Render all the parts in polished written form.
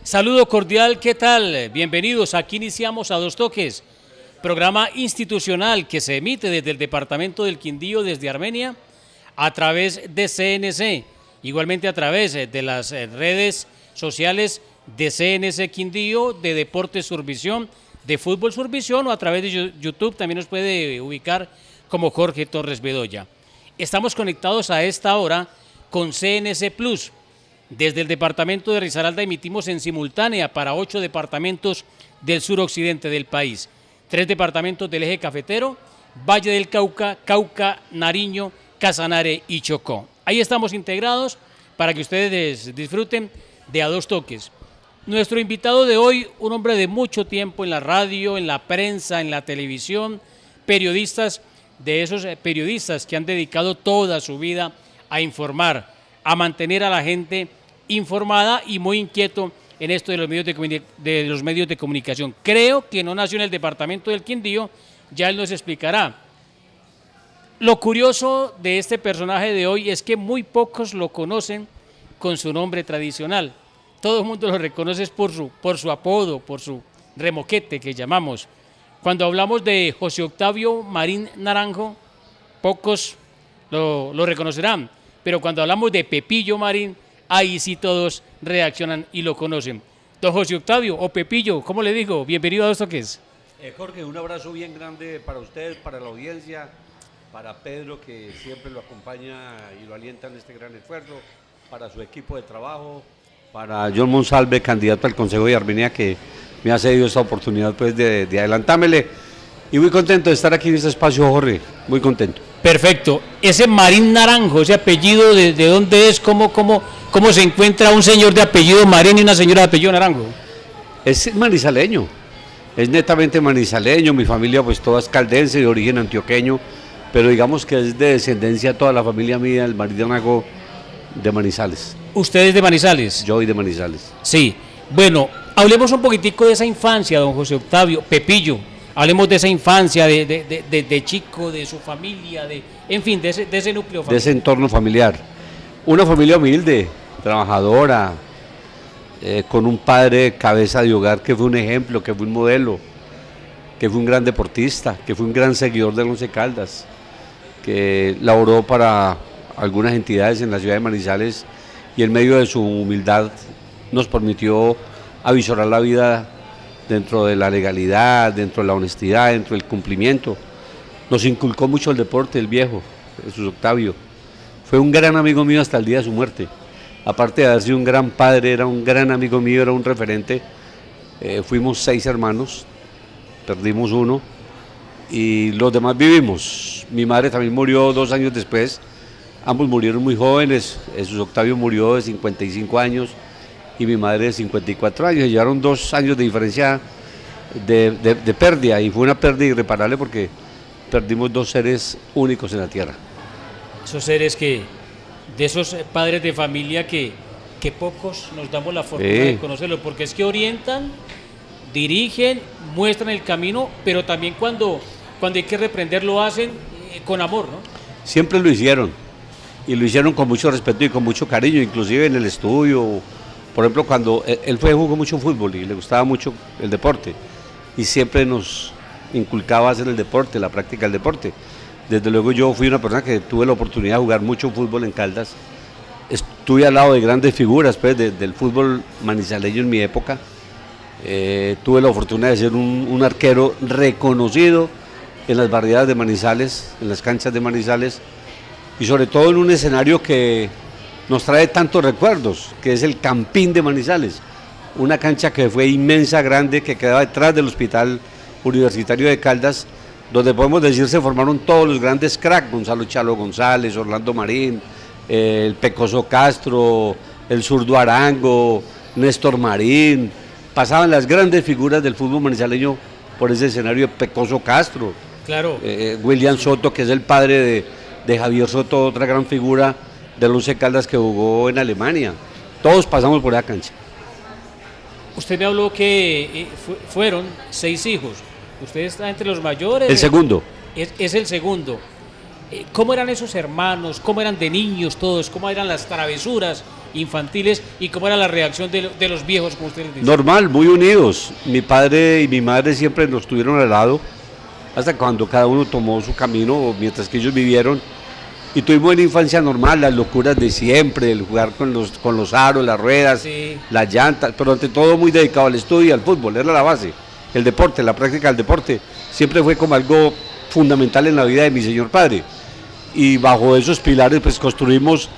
Saludo cordial, ¿qué tal? Bienvenidos, aquí iniciamos a Dos Toques, programa institucional que se emite desde el departamento del Quindío, desde Armenia, a través de CNC, igualmente a través de las redes sociales de CNC Quindío, de Deportes Survisión, de Fútbol Survisión, o a través de YouTube también nos puede ubicar como Jorge Torres Bedoya. Estamos conectados a esta hora con CNC Plus. Desde el departamento de Risaralda emitimos en simultánea para 8 departamentos del suroccidente del país, 3 departamentos del eje cafetero, Valle del Cauca, Cauca, Nariño, Casanare y Chocó. Ahí estamos integrados para que ustedes disfruten de A Dos Toques. Nuestro invitado de hoy, un hombre de mucho tiempo en la radio, en la prensa, en la televisión, periodistas, de esos periodistas que han dedicado toda su vida a informar, a mantener a la gente informada y muy inquieto en esto de los medios de comunicación. Creo que no nació en el departamento del Quindío, ya él nos explicará. Lo curioso de este personaje de hoy es que muy pocos lo conocen con su nombre tradicional. Todo el mundo lo reconoce por su apodo, por su remoquete que llamamos. Cuando hablamos de José Octavio Marín Naranjo, pocos lo reconocerán. Pero cuando hablamos de Pepillo Marín, ahí sí todos reaccionan y lo conocen. Don José Octavio, o Pepillo, ¿cómo le digo? Bienvenido a Dos Toques. Jorge, un abrazo bien grande para usted, para la audiencia, para Pedro, que siempre lo acompaña y lo alienta en este gran esfuerzo, para su equipo de trabajo, para John Monsalve, candidato al Consejo de Armenia, que me ha cedido esta oportunidad pues, de adelantármele. Y muy contento de estar aquí en este espacio, Jorge, muy contento. Perfecto. Ese Marín Naranjo, ese apellido, ¿de dónde es? ¿Cómo se encuentra un señor de apellido Marín y una señora de apellido Naranjo? Es manizaleño, es netamente manizaleño, mi familia pues toda es caldense, de origen antioqueño, pero digamos que es de descendencia toda la familia mía, el Marín Naranjo de Manizales. ¿Usted es de Manizales? Yo soy de Manizales. Sí. Bueno, hablemos un poquitico de esa infancia, don José Octavio, Pepillo. Hablemos de esa infancia, de chico, de su familia, en fin, de ese núcleo familiar. De ese entorno familiar. Una familia humilde, trabajadora, con un padre cabeza de hogar que fue un ejemplo, que fue un modelo, que fue un gran deportista, que fue un gran seguidor del Once Caldas, que laboró para algunas entidades en la ciudad de Manizales y en medio de su humildad nos permitió avisorar la vida dentro de la legalidad, dentro de la honestidad, dentro del cumplimiento. Nos inculcó mucho el deporte, el viejo, Jesús Octavio. Fue un gran amigo mío hasta el día de su muerte. Aparte de haber sido un gran padre, era un gran amigo mío, era un referente. Fuimos 6 hermanos, perdimos uno y los demás vivimos. Mi madre también murió 2 años después, ambos murieron muy jóvenes. Jesús Octavio murió de 55 años y mi madre de 54 años, llevaron 2 años de diferencia de pérdida, y fue una pérdida irreparable porque perdimos 2 seres únicos en la tierra. Esos seres de esos padres de familia que pocos nos damos la fortuna de conocerlos, porque es que orientan, dirigen, muestran el camino, pero también cuando hay que reprender lo hacen con amor, ¿no? Siempre lo hicieron, y lo hicieron con mucho respeto y con mucho cariño, inclusive en el estudio. Por ejemplo, cuando él jugó mucho fútbol y le gustaba mucho el deporte, y siempre nos inculcaba hacer el deporte, la práctica del deporte. Desde luego yo fui una persona que tuve la oportunidad de jugar mucho fútbol en Caldas. Estuve al lado de grandes figuras pues, del fútbol manizaleño en mi época. Tuve la fortuna de ser un arquero reconocido en las barriadas de Manizales, en las canchas de Manizales, y sobre todo en un escenario que nos trae tantos recuerdos, que es el Campín de Manizales, una cancha que fue inmensa, grande, que quedaba detrás del Hospital Universitario de Caldas, donde podemos decir se formaron todos los grandes cracks, Gonzalo Chalo González, Orlando Marín, el Pecoso Castro, el Zurdo Arango, Néstor Marín. Pasaban las grandes figuras del fútbol manizaleño por ese escenario de Pecoso Castro. Claro. William Soto, que es el padre de Javier Soto, otra gran figura del Once Caldas que jugó en Alemania. Todos pasamos por esa cancha. Usted me habló que fueron 6 hijos. ¿Usted está entre los mayores? El segundo. Es el segundo. ¿Cómo eran esos hermanos? ¿Cómo eran de niños todos? ¿Cómo eran las travesuras infantiles, y cómo era la reacción de los viejos, como ustedes dicen. Normal, muy unidos. Mi padre y mi madre siempre nos tuvieron al lado, hasta cuando cada uno tomó su camino, mientras que ellos vivieron. Y tuvimos una infancia normal, las locuras de siempre, el jugar con los aros, las ruedas, Sí. las llantas, pero ante todo muy dedicado al estudio y al fútbol, era la base. El deporte, la práctica del deporte, siempre fue como algo fundamental en la vida de mi señor padre. Y bajo esos pilares pues construimos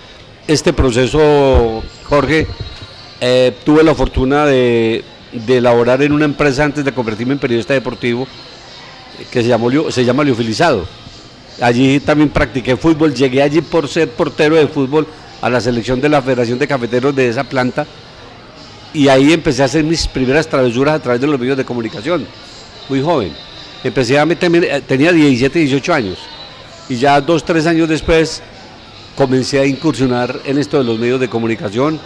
este proceso, Jorge. Tuve la fortuna de elaborar en una empresa antes de convertirme en periodista deportivo, que se llama Liofilizado. Allí también practiqué fútbol, llegué allí por ser portero de fútbol a la selección de la Federación de Cafeteros de esa planta, y ahí empecé a hacer mis primeras travesuras a través de los medios de comunicación, muy joven. Empecé a meterme, tenía 17, 18 años, y ya 2, 3 años después comencé a incursionar en esto de los medios de comunicación,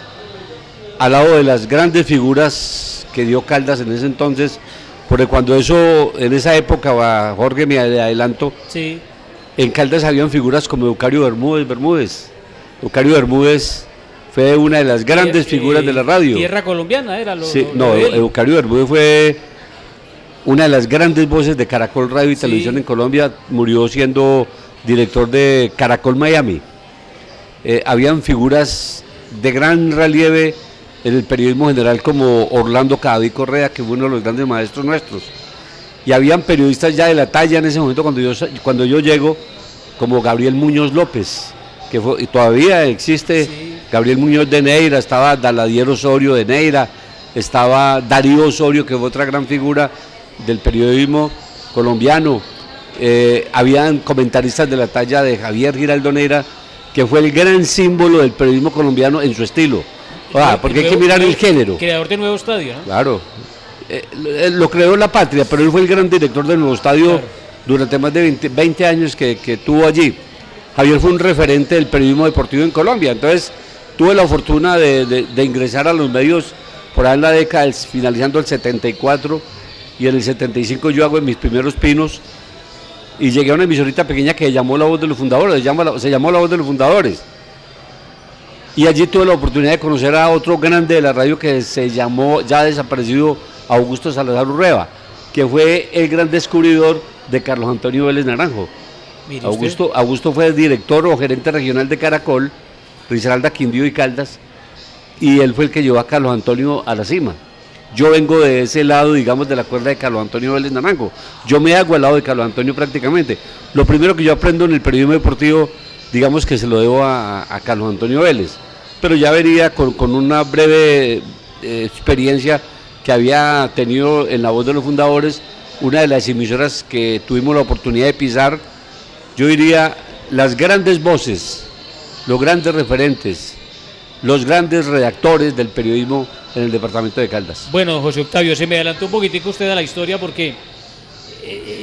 al lado de las grandes figuras que dio Caldas en ese entonces, porque cuando en esa época, Jorge, me adelanto, Sí. en Caldas habían figuras como Eucario Bermúdez. Eucario Bermúdez fue una de las grandes figuras de la radio. Tierra colombiana era Sí, Eucario Bermúdez fue una de las grandes voces de Caracol Radio y Televisión en Colombia. Murió siendo director de Caracol Miami. Habían figuras de gran relieve en el periodismo general como Orlando Cadavid Correa, que fue uno de los grandes maestros nuestros. Y habían periodistas ya de la talla en ese momento cuando yo llego, como Gabriel Muñoz López, y todavía existe. Sí. Gabriel Muñoz de Neira, estaba Daladier Osorio de Neira, estaba Darío Osorio, que fue otra gran figura del periodismo colombiano. Habían comentaristas de la talla de Javier Giraldo Neira, que fue el gran símbolo del periodismo colombiano en su estilo. Porque hay que mirar el género. Creador de Nuevo Estadio, ¿no? Claro. Lo creó La Patria, pero él fue el gran director del Nuevo Estadio, claro, durante más de 20 años que tuvo allí. Javier fue un referente del periodismo deportivo en Colombia, entonces tuve la fortuna de ingresar a los medios por ahí en la década, finalizando el 74, y en el 75 yo hago mis primeros pinos, y llegué a una emisorita pequeña que se llamó La Voz de los Fundadores, se llamó La Voz de los Fundadores. Y allí tuve la oportunidad de conocer a otro grande de la radio que se llamó, ya desaparecido, Augusto Salazar Urreva, que fue el gran descubridor de Carlos Antonio Vélez Naranjo. Augusto fue director o gerente regional de Caracol, Risaralda, Quindío y Caldas, y él fue el que llevó a Carlos Antonio a la cima. Yo vengo de ese lado, digamos, de la cuerda de Carlos Antonio Vélez Naranjo. Yo me hago al lado de Carlos Antonio prácticamente. Lo primero que yo aprendo en el periodismo deportivo, digamos que se lo debo a Carlos Antonio Vélez, pero ya venía con una breve experiencia que había tenido en La Voz de los Fundadores, una de las emisoras que tuvimos la oportunidad de pisar. Yo diría, las grandes voces, los grandes referentes, los grandes redactores del periodismo en el departamento de Caldas. Bueno, José Octavio, se me adelantó un poquitico usted a la historia porque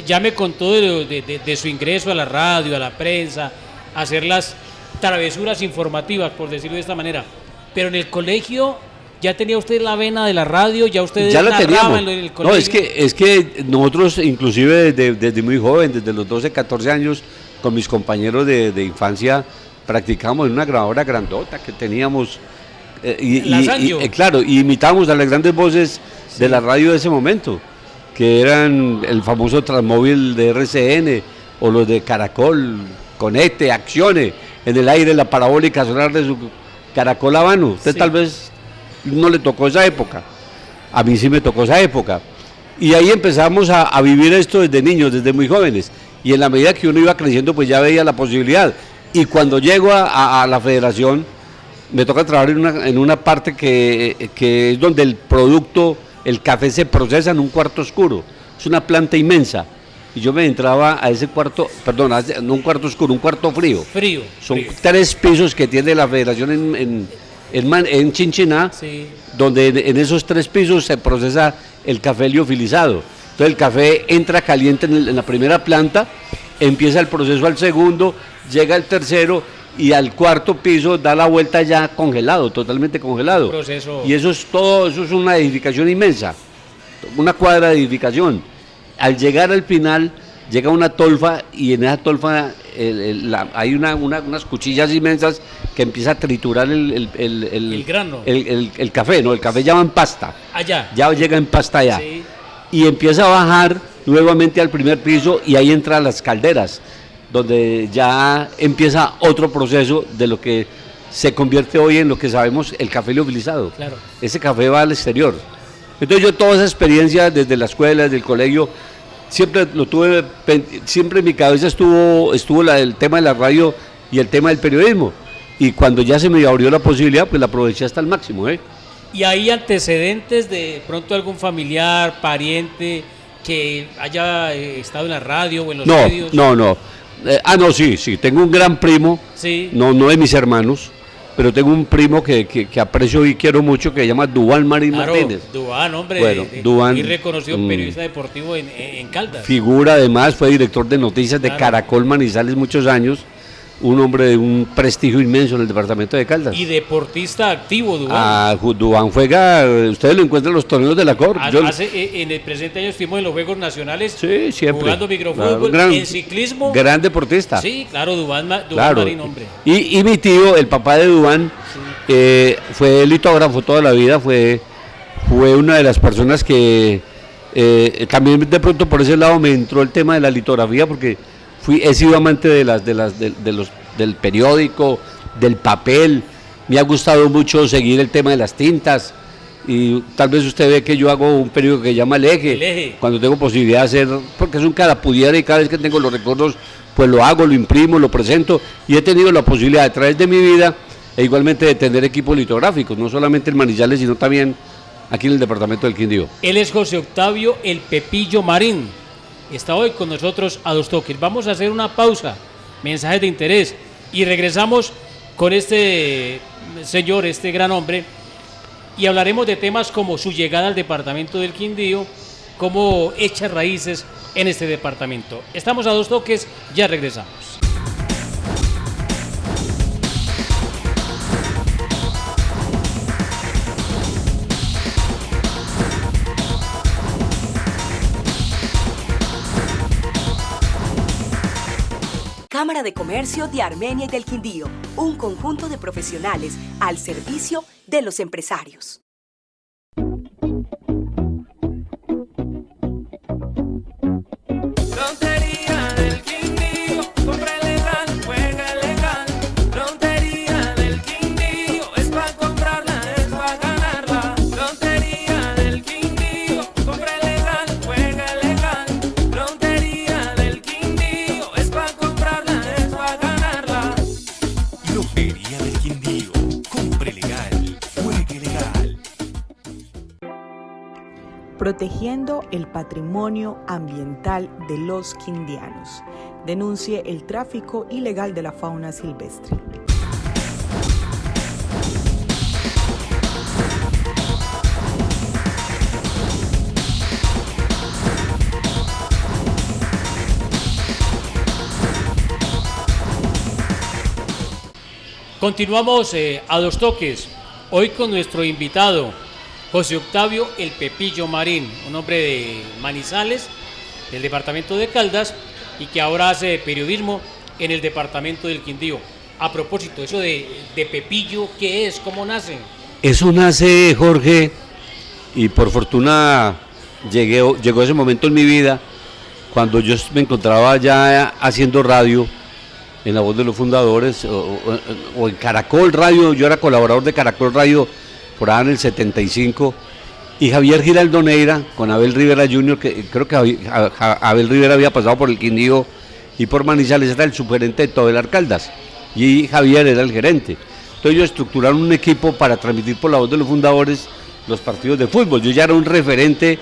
ya me contó de su ingreso a la radio, a la prensa, a hacer las travesuras informativas, por decirlo de esta manera. Pero en el colegio, ¿ya tenía usted la vena de la radio? ¿Ya usted ya la teníamos? En el colegio? No, es que nosotros, inclusive desde muy joven, desde los 12, 14 años, con mis compañeros de infancia, practicamos en una grabadora grandota que teníamos. Claro, y imitábamos a las grandes voces de la radio de ese momento, que eran el famoso Transmóvil de RCN, o los de Caracol, Conecte, Accione, en el aire, la parabólica sonar de su Caracol Habano. Usted tal vez no le tocó esa época, a mí sí me tocó esa época, y ahí empezamos a vivir esto desde niños, desde muy jóvenes, y en la medida que uno iba creciendo pues ya veía la posibilidad, y cuando llego a la federación me toca trabajar en una parte que es donde el producto, el café se procesa en un cuarto oscuro, es una planta inmensa, y yo me entraba a ese cuarto, perdón, no un cuarto oscuro, un cuarto frío. Son 3 pisos que tiene la federación en Chinchiná, sí, donde en esos 3 pisos se procesa el café liofilizado. Entonces el café entra caliente en la primera planta, empieza el proceso al segundo, llega al tercero y al cuarto piso da la vuelta ya congelado, totalmente congelado. Y eso es todo, eso es una edificación inmensa, una cuadra de edificación. Al llegar al final llega una tolfa y en esa tolfa hay unas cuchillas inmensas que empieza a triturar el grano. El café, ¿no? El café ya va en pasta. Allá. Ya llega en pasta allá. Sí. Y empieza a bajar nuevamente al primer piso y ahí entran las calderas, donde ya empieza otro proceso de lo que se convierte hoy en lo que sabemos el café liofilizado. Claro. Ese café va al exterior. Entonces yo toda esa experiencia desde la escuela, desde el colegio, siempre lo tuve, siempre en mi cabeza estuvo el tema de la radio y el tema del periodismo. Y cuando ya se me abrió la posibilidad, pues la aproveché hasta el máximo. ¿Y hay antecedentes de pronto algún familiar, pariente que haya estado en la radio o en los medios? No. No, sí, tengo un gran primo, sí. no de mis hermanos, pero tengo un primo que aprecio y quiero mucho, que se llama Duván Marín Martínez. Duván, hombre, bueno, Duván, muy reconocido periodista deportivo en Caldas. Figura, además, fue director de noticias de Caracol Manizales muchos años, un hombre de un prestigio inmenso en el departamento de Caldas. Y deportista activo, Duván. Duván juega, ustedes lo encuentran en los torneos de la COR. En el presente año estuvimos en los Juegos Nacionales, sí, siempre, jugando microfútbol, en ciclismo. Gran deportista. Sí, claro, Duván Marín, hombre. Y mi tío, el papá de Duván, sí. Fue litógrafo toda la vida, fue una de las personas que también de pronto por ese lado me entró el tema de la litografía, porque he sido amante del periódico, del papel. Me ha gustado mucho seguir el tema de las tintas, y tal vez usted ve que yo hago un periódico que se llama El Eje, cuando tengo posibilidad de hacer, porque es un carapudiera y cada vez que tengo los recuerdos, pues lo hago, lo imprimo, lo presento, y he tenido la posibilidad a través de mi vida, e igualmente de tener equipos litográficos, no solamente en Manizales, sino también aquí en el departamento del Quindío. Él es José Octavio El Pepillo Marín. Está hoy con nosotros a Dos Toques. Vamos a hacer una pausa, mensajes de interés, y regresamos con este señor, este gran hombre, y hablaremos de temas como su llegada al departamento del Quindío, cómo echa raíces en este departamento. Estamos a Dos Toques, ya regresamos. Cámara de Comercio de Armenia y del Quindío, un conjunto de profesionales al servicio de los empresarios. Lotería del Quindío, compra legal, juega legal. Lotería del Quindío, es pa' comprarla, es pa' ganarla. Lotería del Quindío, compra legal, juega legal. Lotería del Quindío, es pa' comprarla, es pa' ganarla. Lotería del Quindío, compre legal, juegue legal. Protegiendo el patrimonio ambiental de los quindianos. Denuncie el tráfico ilegal de la fauna silvestre. Continuamos a Dos Toques, hoy con nuestro invitado, José Octavio El Pepillo Marín, un hombre de Manizales, del departamento de Caldas, y que ahora hace periodismo en el departamento del Quindío. A propósito, eso de Pepillo, ¿qué es? ¿Cómo nace? Eso nace, Jorge, y por fortuna llegó ese momento en mi vida, cuando yo me encontraba ya haciendo radio, en La Voz de los Fundadores, o en Caracol Radio. Yo era colaborador de Caracol Radio por allá en el 75, y Javier Giraldo Neira con Abel Rivera Jr., que creo que Abel Rivera había pasado por el Quindío y por Manizales, era el subgerente de Todelar Caldas, y Javier era el gerente. Entonces ellos estructuraron un equipo para transmitir por La Voz de los Fundadores los partidos de fútbol. Yo ya era un referente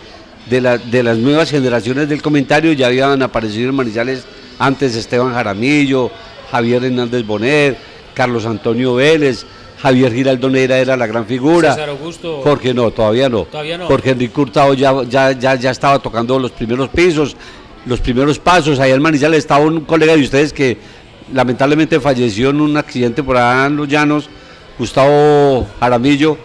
de las nuevas generaciones del comentario. Ya habían aparecido en Manizales antes Esteban Jaramillo, Javier Hernández Bonet, Carlos Antonio Vélez, Javier Giraldo Neira era la gran figura. César Augusto. Jorge no, todavía no. Jorge Enrique Hurtado ya estaba tocando los primeros pisos, los primeros pasos. Allá en Manizales estaba un colega de ustedes que lamentablemente falleció en un accidente por allá en Los Llanos, Gustavo Jaramillo.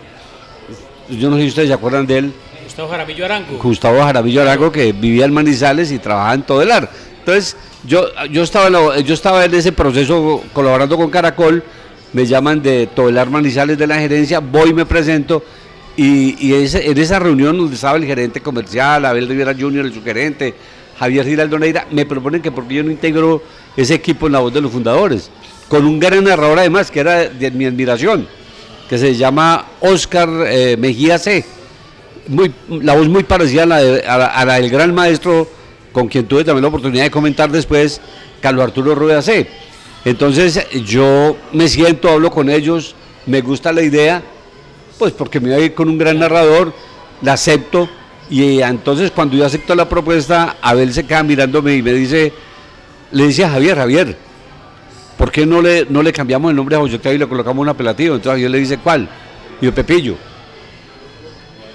Yo no sé si ustedes se acuerdan de él. Gustavo Jaramillo Arango. Gustavo Jaramillo Arango, que vivía en Manizales y trabajaba en Todelar. Entonces, yo estaba en ese proceso colaborando con Caracol, me llaman de Tobelar Manizales de la gerencia, voy y me presento, y en esa reunión donde estaba el gerente comercial, Abel Rivera Jr., el subgerente, Javier Giraldo Neira, me proponen que porque yo no integro ese equipo en la voz de los fundadores, con un gran narrador además, que era de mi admiración, que se llama Oscar Mejía C., la voz muy parecida a la del gran maestro, con quien tuve también la oportunidad de comentar después, Carlos Arturo Rueda C. Entonces yo me siento, hablo con ellos, me gusta la idea, pues porque me voy a ir con un gran narrador, la acepto, y entonces cuando yo acepto la propuesta, Abel se queda mirándome y le dice a Javier, ¿por qué no le cambiamos el nombre a José Octavio y le colocamos un apelativo? Entonces Javier le dice, ¿cuál? Y yo,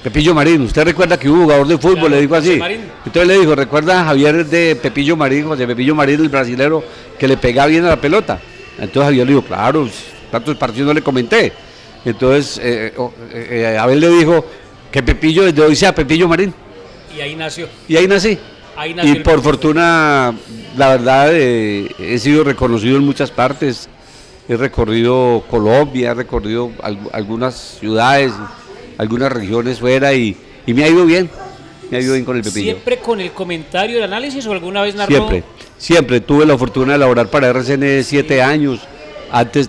Pepillo Marín. ¿Usted recuerda que hubo jugador de fútbol? Claro, le dijo así. Entonces le dijo, ¿recuerda a Javier de Pepillo Marín, José Pepillo Marín, el brasilero, que le pegaba bien a la pelota? Entonces Javier le dijo, claro, tantos partidos no le comenté. Entonces Abel le dijo que Pepillo desde hoy sea Pepillo Marín. Y ahí nació. Y ahí nací. Y por fortuna, la verdad, he sido reconocido en muchas partes. He recorrido Colombia, he recorrido algunas ciudades, algunas regiones fuera y me ha ido bien. Me ha ido bien con el Pepillo. ¿Siempre con el comentario, el análisis o alguna vez narró? Siempre. Tuve la fortuna de laborar para RCN 7 años. Antes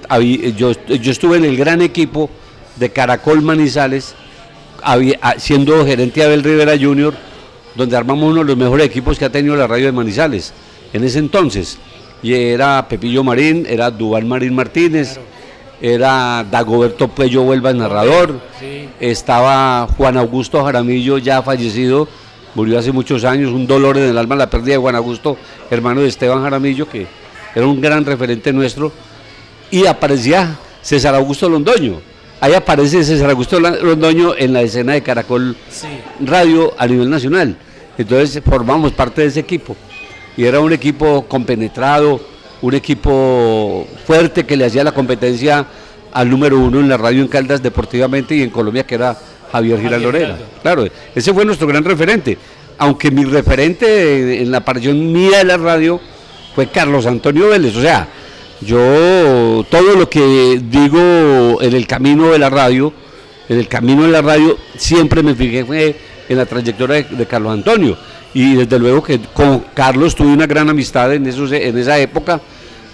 yo estuve en el gran equipo de Caracol Manizales, siendo gerente de Abel Rivera Jr., donde armamos uno de los mejores equipos que ha tenido la radio de Manizales en ese entonces. Y era Pepillo Marín, era Duván Marín Martínez, claro. Era Dagoberto Pello Huelva, el narrador, sí. Estaba Juan Augusto Jaramillo, ya fallecido, murió hace muchos años, un dolor en el alma la pérdida de Juan Augusto, hermano de Esteban Jaramillo, que era un gran referente nuestro, y aparecía César Augusto Londoño. Ahí aparece César Augusto Londoño en la escena de Caracol Radio a nivel nacional. Entonces formamos parte de ese equipo. Y era un equipo compenetrado, un equipo fuerte que le hacía la competencia al número 1 en la radio en Caldas deportivamente y en Colombia, que era Javier Giraldo Neira. Claro, ese fue nuestro gran referente. Aunque mi referente en la aparición mía de la radio fue Carlos Antonio Vélez. O sea, yo todo lo que digo en el camino de la radio, siempre me fijé fue en la trayectoria de Carlos Antonio. Y desde luego que con Carlos tuve una gran amistad en esa época.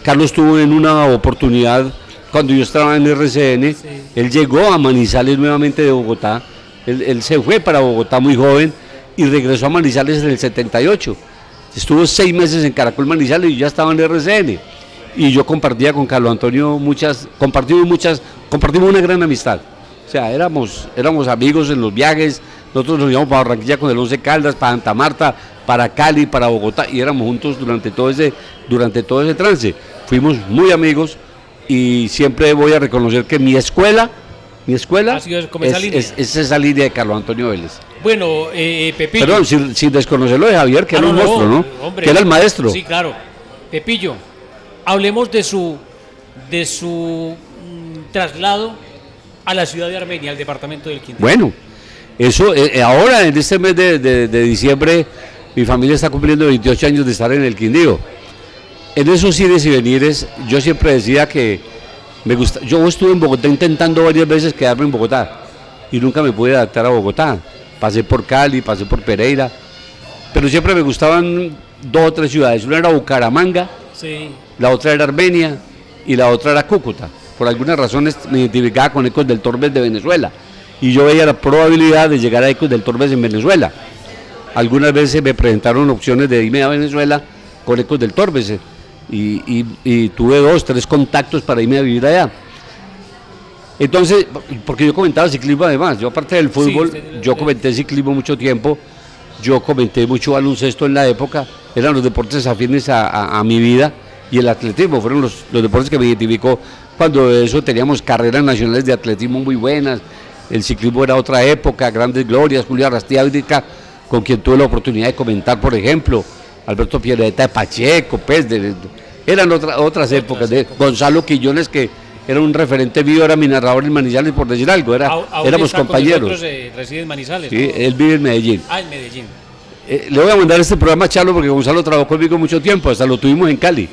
Carlos tuvo en una oportunidad, cuando yo estaba en RCN, él llegó a Manizales nuevamente de Bogotá. Él se fue para Bogotá muy joven y regresó a Manizales en el 78. Estuvo 6 meses en Caracol Manizales y ya estaba en RCN. Y yo compartía con Carlos Antonio compartimos una gran amistad. O sea, éramos amigos en los viajes. Nosotros nos íbamos para Barranquilla con el 11 Caldas, para Santa Marta, para Cali, para Bogotá, y éramos juntos durante todo ese trance. Fuimos muy amigos y siempre voy a reconocer que mi escuela es esa línea de Carlos Antonio Vélez. Bueno, Pepillo. Perdón, sin desconocerlo de Javier, que era un monstruo, ¿no? Hombre, que era el maestro. Sí, claro. Pepillo, hablemos de su traslado a la ciudad de Armenia, al departamento del Quindío. Bueno. Eso, ahora en este mes de diciembre, mi familia está cumpliendo 28 años de estar en el Quindío. En esos ires y venires, yo siempre decía que me gusta. Yo estuve en Bogotá intentando varias veces quedarme en Bogotá y nunca me pude adaptar a Bogotá. Pasé por Cali, pasé por Pereira, pero siempre me gustaban 2 o 3 ciudades. Una era Bucaramanga, la otra era Armenia y la otra era Cúcuta. Por algunas razones me identificaba con Ecos del Torbes de Venezuela. Y yo veía la probabilidad de llegar a Ecos del Torbes en Venezuela. Algunas veces me presentaron opciones de irme a Venezuela con Ecos del Torbes y tuve 2 o 3 contactos para irme a vivir allá. Entonces, porque yo comentaba ciclismo además, yo aparte del fútbol, yo comenté ciclismo mucho tiempo, yo comenté mucho baloncesto en la época, eran los deportes afines a mi vida, y el atletismo fueron los deportes que me identificó. Cuando de eso teníamos carreras nacionales de atletismo muy buenas. El ciclismo era otra época, grandes glorias, Julio Arrastiábrica, con quien tuve la oportunidad de comentar, por ejemplo, Alberto Pierreta de Pacheco, pues, eran otras épocas, de Gonzalo Quillones, que era un referente mío, era mi narrador en Manizales, por decir algo, éramos compañeros. Reside en Manizales, sí, ¿no? Él vive en Medellín. En Medellín. Le voy a mandar este programa a Charlo porque Gonzalo trabajó conmigo mucho tiempo, hasta lo tuvimos en Cali.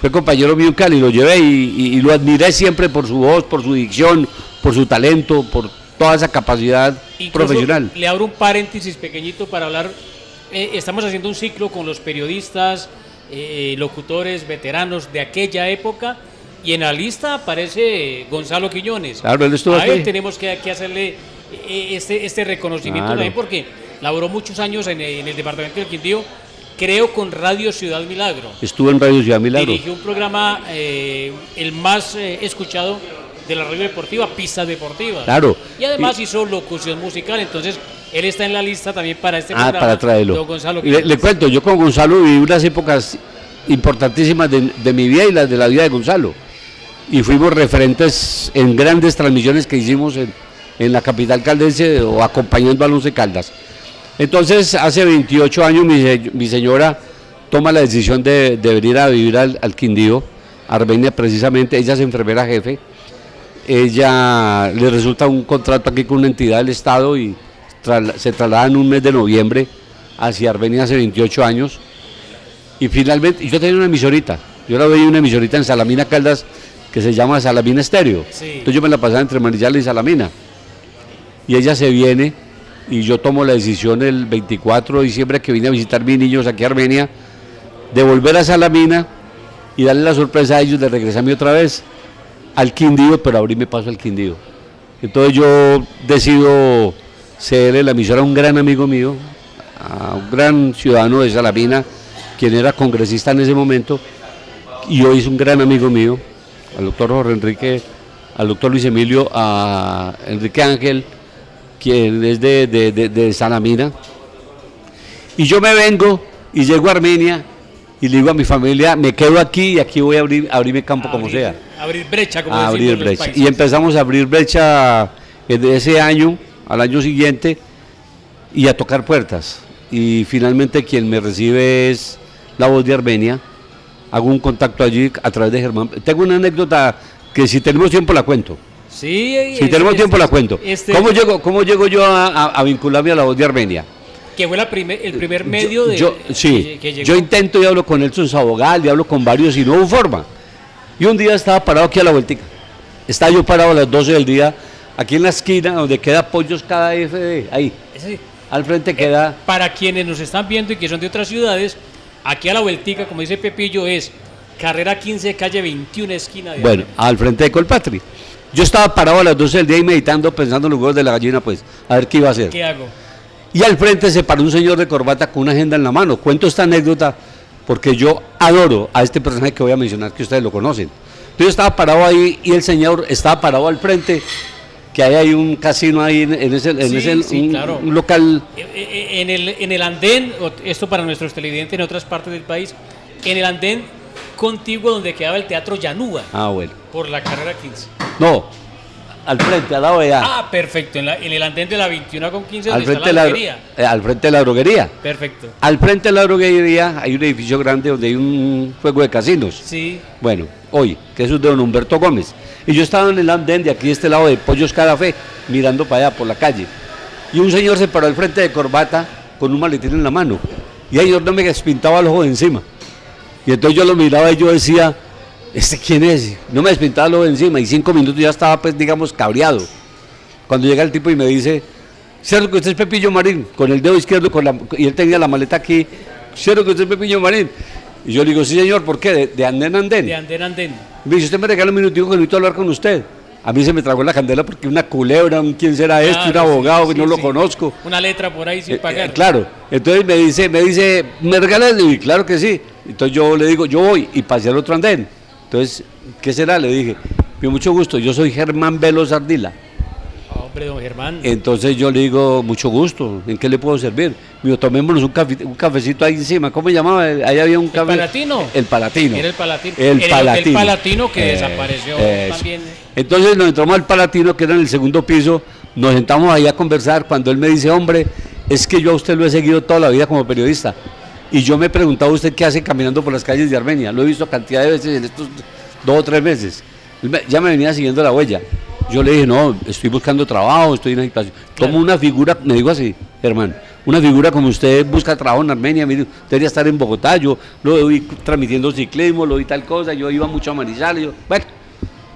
Fue compañero mío en Cali, lo llevé y lo admiré siempre por su voz, por su dicción, por su talento, por toda esa capacidad Incluso profesional. le abro un paréntesis pequeñito para hablar. Estamos haciendo un ciclo con los periodistas, locutores, veteranos de aquella época, y en la lista aparece Gonzalo Quiñones. Claro, él estuvo a él aquí. tenemos que hacerle este reconocimiento Claro. también, porque laboró muchos años en el departamento del Quindío, creo con Radio Ciudad Milagro. Estuvo en Radio Ciudad Milagro. Dirigió un programa, el más escuchado de la radio deportiva, Pistas Deportivas. Claro. Y además hizo locución musical, entonces él está en la lista también para este Ah, programa. para traerlo. Don Gonzalo Y le Quiñones. cuento, yo con Gonzalo viví unas épocas importantísimas de mi vida y las de la vida de Gonzalo. Y fuimos referentes en grandes transmisiones que hicimos en la capital caldense o acompañando al Once Caldas. Entonces, hace 28 años mi señora toma la decisión de venir a vivir al Quindío, Armenia precisamente. Ella es enfermera jefe. Ella le resulta un contrato aquí con una entidad del Estado y se traslada en un mes de noviembre hacia Armenia hace 28 años. Y finalmente, yo tenía una emisorita, yo la veía una emisorita en Salamina Caldas que se llama Salamina Estéreo. Sí. Entonces yo me la pasaba entre Manizales y Salamina. Y ella se viene y yo tomo la decisión el 24 de diciembre que vine a visitar mis niños aquí a Armenia, de volver a Salamina y darle la sorpresa a ellos de regresarme otra vez al Quindío, pero abrirme paso al Quindío. Entonces yo decido cederle la emisora a un gran amigo mío, a un gran ciudadano de Salamina, quien era congresista en ese momento, y hoy es un gran amigo mío, al doctor Jorge Enrique, al doctor Luis Emilio, a Enrique Ángel, quien es de Salamina. Y yo me vengo y llego a Armenia y le digo a mi familia, me quedo aquí y aquí voy a abrirme campo como sea. Abrir brecha, como A decimos abrir los brecha. paisas. Y empezamos a abrir brecha de ese año al año siguiente y a tocar puertas. Y finalmente quien me recibe es La Voz de Armenia. Hago un contacto allí a través de Germán. Tengo una anécdota que si tenemos tiempo la cuento. Sí, Si tenemos tiempo la cuento. ¿Cómo llego yo a vincularme a La Voz de Armenia? Que fue el primer medio Sí, que llegó. yo intento y hablo con Nelson Sabogal y hablo con varios y no hubo forma. Y un día estaba parado aquí a la vueltica. Estaba yo parado a las 12 del día, aquí en la esquina donde queda Pollos KFD, ahí. Ese- Al frente queda. Para quienes nos están viendo y que son de otras ciudades, aquí a la vueltica, como dice Pepillo, es carrera 15, calle 21, esquina de Bueno, Armenia. al frente de Colpatri. Yo estaba parado a las 12 del día y meditando, pensando en los huevos de la gallina, pues, a ver qué iba a hacer. ¿Qué hago? Y al frente se paró un señor de corbata con una agenda en la mano. Cuento esta anécdota porque yo adoro a este personaje que voy a mencionar, que ustedes lo conocen. Entonces yo estaba parado ahí y el señor estaba parado al frente, que hay un casino ahí en ese Sí, claro. un local. En el andén, esto para nuestros televidentes en otras partes del país, en el andén contiguo donde quedaba el Teatro Llanúa, Ah, bueno. por la carrera 15. No, al frente, al lado de allá. Ah, perfecto, en el andén de la 21 con 15 al, donde frente está de la droguería. al frente de la droguería. Perfecto. Al frente de la droguería hay un edificio grande donde hay un juego de casinos. Sí, Bueno, hoy, que eso es de don Humberto Gómez. Y yo estaba en el andén de aquí, de este lado de Pollos Café, mirando para allá, por la calle. Y un señor se paró al frente de corbata con un maletín en la mano. Y el señor no me despintaba el ojo de encima. Y entonces yo lo miraba y yo decía, ¿este quién es? No me despintaba el ojo de encima. Y 5 minutos ya estaba, pues, digamos, cabreado. Cuando llega el tipo y me dice, ¿cierto que usted es Pepillo Marín? Con el dedo izquierdo, y él tenía la maleta aquí, ¿cierto que usted es Pepillo Marín? Y yo le digo, sí señor, ¿por qué? De andén a andén. de andén a andén. Me dice, usted me regala un minutico que necesito hablar con usted. A mí se me tragó la candela porque una culebra, un quién será esto, un Claro, abogado sí, que no sí, lo sí. conozco. Una letra por ahí sin pagar. Claro, entonces me dice, ¿me regalas? Le digo, claro que sí. Entonces yo le digo, yo voy y pasé al otro andén. Entonces, ¿qué será? Le dije, con mucho gusto, yo soy Germán Veloz Ardila. Hombre, don Germán. Entonces yo le digo, mucho gusto, ¿en qué le puedo servir? Me dijo, tomémonos un cafecito ahí encima. ¿Cómo se llamaba? Ahí había un café. Palatino? El Palatino. Era el Palatino. El Hotel Palatino. Palatino que desapareció eso. también. Entonces nos entramos al Palatino, que era en el segundo piso, nos sentamos ahí a conversar, cuando él me dice, hombre, es que yo a usted lo he seguido toda la vida como periodista, y yo me he preguntado usted qué hace caminando por las calles de Armenia, lo he visto cantidad de veces en estos 2 o 3 meses, ya me venía siguiendo la huella. Yo le dije, no, estoy buscando trabajo, estoy en una situación, Claro. como una figura, me digo así, Germán, una figura como usted busca trabajo en Armenia, mire, debería estar en Bogotá, yo lo vi transmitiendo ciclismo, lo vi tal cosa, yo iba mucho a Manizales, yo, bueno,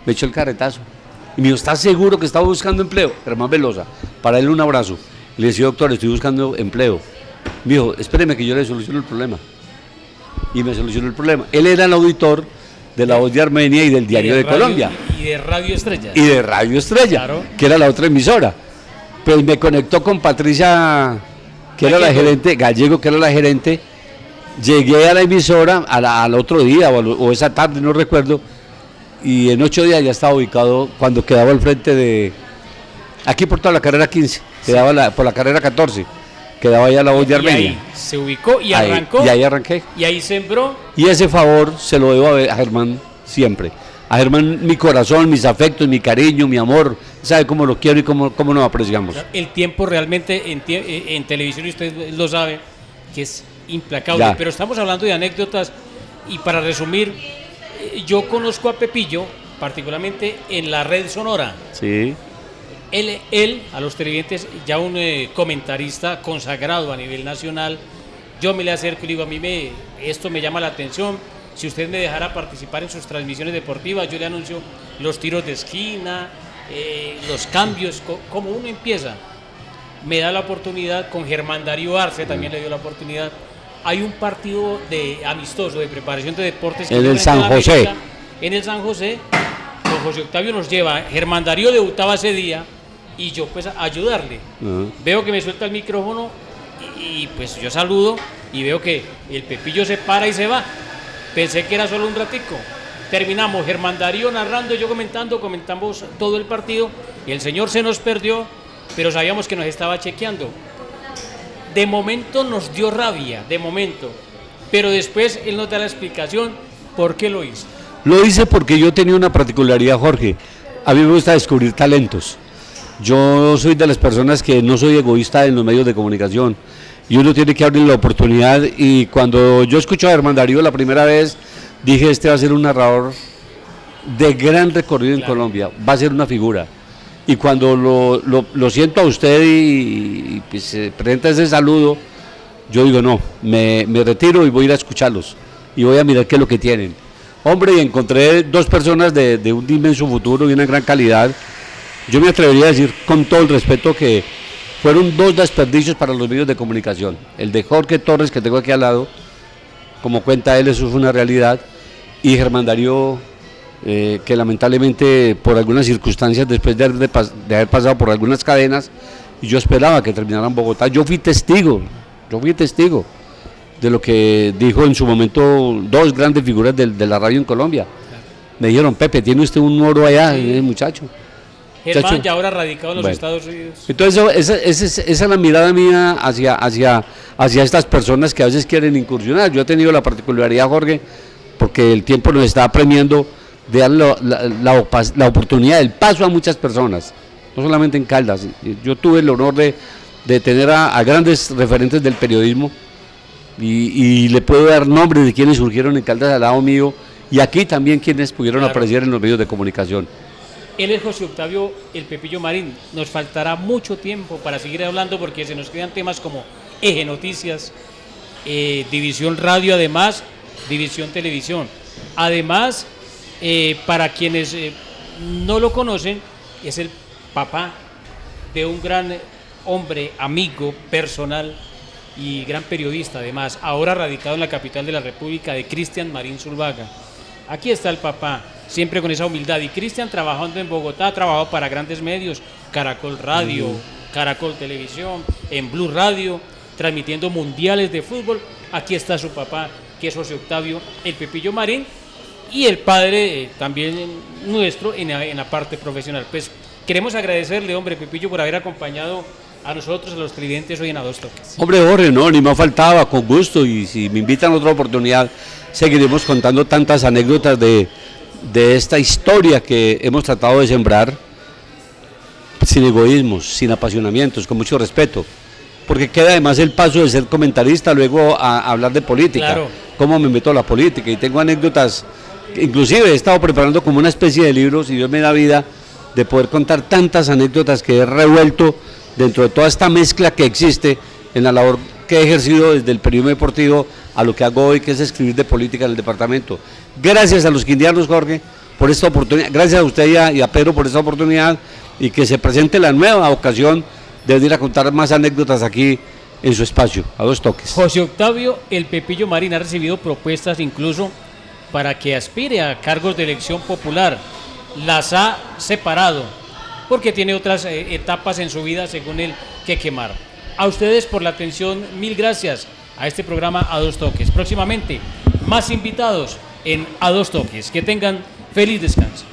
me echó el carretazo. Y me dijo, ¿estás seguro que estaba buscando empleo? Germán Velosa, para él un abrazo. Le decía, doctor, estoy buscando empleo. Me dijo, espéreme que yo le soluciono el problema. Y me solucionó el problema. Él era el auditor de La Voz de Armenia y del Diario de Colombia. Y de Radio Estrella. Y de Radio Estrella, claro, que era la otra emisora. Pues me conectó con Patricia, que era la gerente, Gallego, que era la gerente. Llegué a la emisora al otro día o esa tarde, no recuerdo, y en 8 días ya estaba ubicado cuando quedaba al frente de, aquí por toda la carrera 15, quedaba por la carrera 14, quedaba ya La Voz de Armenia. Y ahí se ubicó y arrancó. Y ahí arranqué. Y ahí sembró. Y ese favor se lo debo a Germán siempre. A Germán mi corazón, mis afectos, mi cariño, mi amor, sabe cómo lo quiero y cómo nos apreciamos. El tiempo realmente en televisión, y usted lo sabe, que es implacable, Ya. pero estamos hablando de anécdotas y para resumir, yo conozco a Pepillo particularmente en la red sonora. Sí. Él a los televidentes, ya un comentarista consagrado a nivel nacional, yo me le acerco y le digo, esto me llama la atención, si usted me dejara participar en sus transmisiones deportivas, yo le anuncio los tiros de esquina, los cambios, como uno empieza. Me da la oportunidad, con Germán Darío Arce también le dio la oportunidad. Hay un partido amistoso de preparación de deportes En el San José. América, en el San José, don José Octavio nos lleva, Germán Darío debutaba ese día y yo pues a ayudarle. Veo que me suelta el micrófono y pues yo saludo y veo que el Pepillo se para y se va. Pensé que era solo un ratico. Terminamos, Germán Darío narrando, yo comentamos todo el partido y el señor se nos perdió, pero sabíamos que nos estaba chequeando. De momento nos dio rabia, de momento, pero después él nos da la explicación por qué lo hizo. Lo hice porque yo tenía una particularidad, Jorge. A mí me gusta descubrir talentos. Yo soy de las personas que no soy egoísta en los medios de comunicación y uno tiene que abrir la oportunidad, y cuando yo escuché a Germán Darío la primera vez, dije, este va a ser un narrador de gran recorrido en Colombia, va a ser una figura. Y cuando lo siento a usted y pues, se presenta ese saludo, yo digo, no, me retiro y voy a ir a escucharlos y voy a mirar qué es lo que tienen. Hombre, y encontré dos personas de un inmenso futuro y una gran calidad. Yo me atrevería a decir con todo el respeto que fueron dos desperdicios para los medios de comunicación. El de Jorge Torres, que tengo aquí al lado, como cuenta él, eso es una realidad, y Germán Darío, que lamentablemente por algunas circunstancias, después de haber pasado por algunas cadenas, y yo esperaba que terminara en Bogotá, yo fui testigo de lo que dijo en su momento dos grandes figuras de la radio en Colombia. Me dijeron, Pepe, tiene usted un oro allá, muchacho. Germán ya ahora radicado en los Estados Unidos. Entonces esa es la mirada mía hacia estas personas que a veces quieren incursionar. Yo he tenido la particularidad, Jorge, porque el tiempo nos está premiando, de dar la oportunidad, el paso a muchas personas, no solamente en Caldas. Yo tuve el honor de tener a grandes referentes del periodismo y le puedo dar nombres de quienes surgieron en Caldas al lado mío, y aquí también quienes pudieron aparecer en los medios de comunicación. Él es José Octavio el Pepillo Marín. Nos faltará mucho tiempo para seguir hablando porque se nos quedan temas como Eje Noticias, División Radio, además División Televisión. Además, para quienes no lo conocen, es el papá de un gran hombre, amigo personal y gran periodista, además, ahora radicado en la capital de la República, de Cristian Marín Zuluaga. Aquí está el papá, siempre con esa humildad. Y Cristian, trabajando en Bogotá, ha trabajado para grandes medios, Caracol Radio, Caracol Televisión, en Blue Radio, transmitiendo mundiales de fútbol. Aquí está su papá, que es José Octavio el Pepillo Marín, y el padre también nuestro en la parte profesional. Pues queremos agradecerle, hombre, Pepillo, por haber acompañado a nosotros, a los televidentes, hoy en A Dos Toques. Hombre, Jorge, no, ni me faltaba, con gusto, y si me invitan a otra oportunidad, seguiremos contando tantas anécdotas de esta historia que hemos tratado de sembrar, sin egoísmos, sin apasionamientos, con mucho respeto, porque queda además el paso de ser comentarista luego a hablar de política, claro. Cómo me meto a la política, y tengo anécdotas, inclusive he estado preparando como una especie de libro, si Dios me da vida, de poder contar tantas anécdotas que he revuelto dentro de toda esta mezcla que existe en la labor que he ejercido desde el periodismo deportivo a lo que hago hoy, que es escribir de política en el departamento. Gracias a los quindianos, Jorge, por esta oportunidad, gracias a usted y a Pedro por esta oportunidad, y que se presente la nueva ocasión de venir a contar más anécdotas aquí en su espacio, a Dos Toques. José Octavio El Pepillo Marín ha recibido propuestas incluso para que aspire a cargos de elección popular. Las ha separado porque tiene otras etapas en su vida, según él, que quemar. A ustedes por la atención, mil gracias a este programa A Dos Toques. Próximamente, más invitados en A Dos Toques. Que tengan feliz descanso.